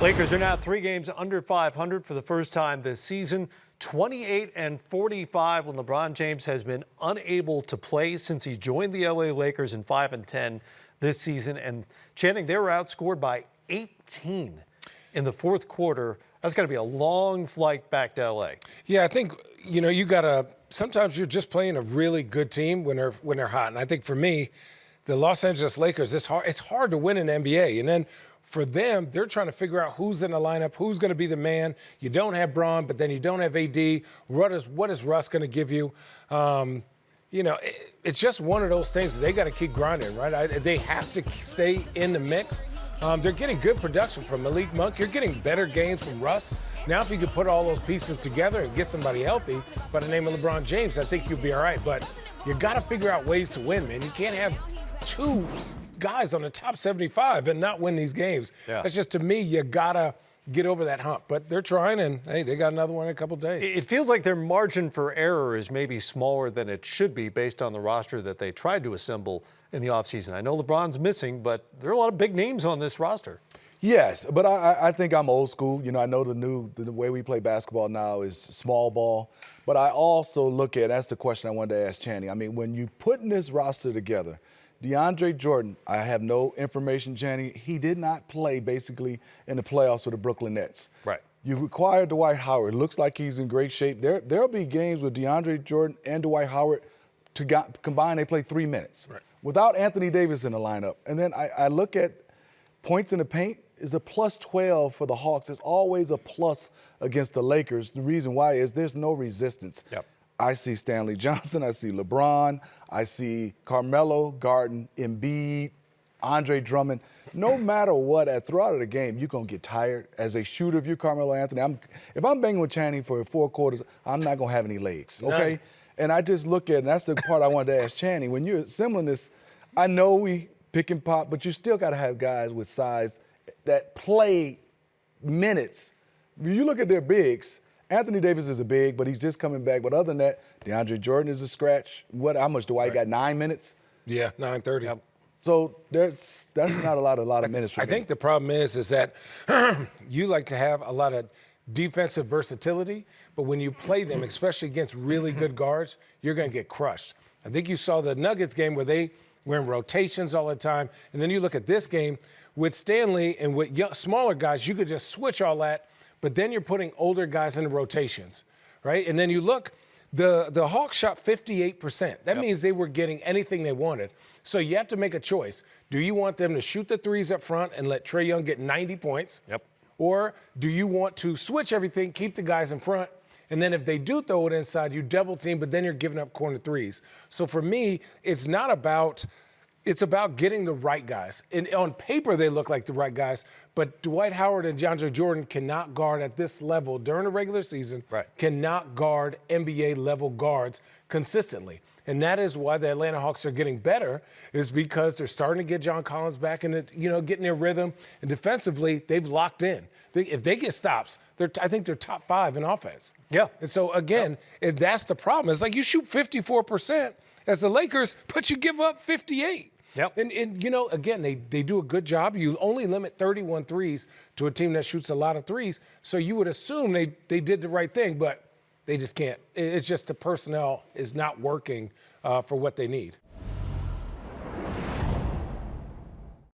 Lakers are now 3 games under 500 for the first time this season. 28-45 when LeBron James has been unable to play since he joined the LA Lakers in 5-10 this season. And Channing, they were outscored by 18 in the fourth quarter. That's going to be a long flight back to LA. Yeah, I think, you got to – sometimes you're just playing a really good team when they're hot. And I think for me, the Los Angeles Lakers, it's hard to win in NBA. And then for them, they're trying to figure out who's in the lineup, who's going to be the man. You don't have Braun, but then you don't have AD. What is Russ going to give you? It's just one of those things that they got to keep grinding, right? They have to stay in the mix. They're getting good production from Malik Monk. You're getting better games from Russ. Now, if you could put all those pieces together and get somebody healthy by the name of LeBron James, I think you'll be all right. But you got to figure out ways to win, man. You can't have two guys on the top 75 and not win these games. Yeah. That's just, to me, you got to get over that hump. But they're trying, and, hey, they got another one in a couple days. It feels like their margin for error is maybe smaller than it should be based on the roster that they tried to assemble in the offseason. I know LeBron's missing, but there are a lot of big names on this roster. Yes, but I think I'm old school. I know the way we play basketball now is small ball. But I also look at, that's the question I wanted to ask Channing. I mean, when you putting this roster together, DeAndre Jordan, I have no information, Channing. He did not play basically in the playoffs with the Brooklyn Nets. Right. You require Dwight Howard. Looks like he's in great shape. There'll be games with DeAndre Jordan and Dwight Howard combined. They play 3 minutes. Right. Without Anthony Davis in the lineup. And then I look at points in the paint is a plus 12 for the Hawks. It's always a plus against the Lakers. The reason why is there's no resistance. Yep. I see Stanley Johnson. I see LeBron. I see Carmelo, Garden, Embiid, Andre Drummond. No matter what, throughout the game, you're going to get tired. As a shooter, if you're Carmelo Anthony, if I'm banging with Channing for 4 quarters, I'm not going to have any legs, okay? No. And I just look at, and that's the part I wanted to ask Channing. When you're assembling this, I know we pick and pop, but you still got to have guys with size that play minutes. When you look at their bigs, Anthony Davis is a big, but he's just coming back. But other than that, DeAndre Jordan is a scratch. How much do I got? 9 minutes? Yeah, 9:30. Yep. So that's not a lot of minutes for I think the problem is that you like to have a lot of defensive versatility, but when you play them, especially against really good guards, you're going to get crushed. I think you saw the Nuggets game where they were in rotations all the time, and then you look at this game with Stanley and with smaller guys, you could just switch all that, but then you're putting older guys in the rotations, right? And then you look, the Hawks shot 58%. That means they were getting anything they wanted. So you have to make a choice. Do you want them to shoot the threes up front and let Trae Young get 90 points? Yep. Or do you want to switch everything, keep the guys in front, and then if they do throw it inside, you double team, but then you're giving up corner threes. So for me, it's about getting the right guys. And on paper, they look like the right guys, but Dwight Howard and DeAndre Jordan cannot guard at this level during the regular season, cannot guard NBA-level guards consistently. And that is why the Atlanta Hawks are getting better, is because they're starting to get John Collins back in getting their rhythm. And defensively, they've locked in. If they get stops, I think they're top 5 in offense. Yeah. And so, again, that's the problem. It's like you shoot 54% as the Lakers, but you give up 58. Yep. And again, they do a good job. You only limit 31 threes to a team that shoots a lot of threes. So you would assume they did the right thing, but they just can't. It's just the personnel is not working for what they need.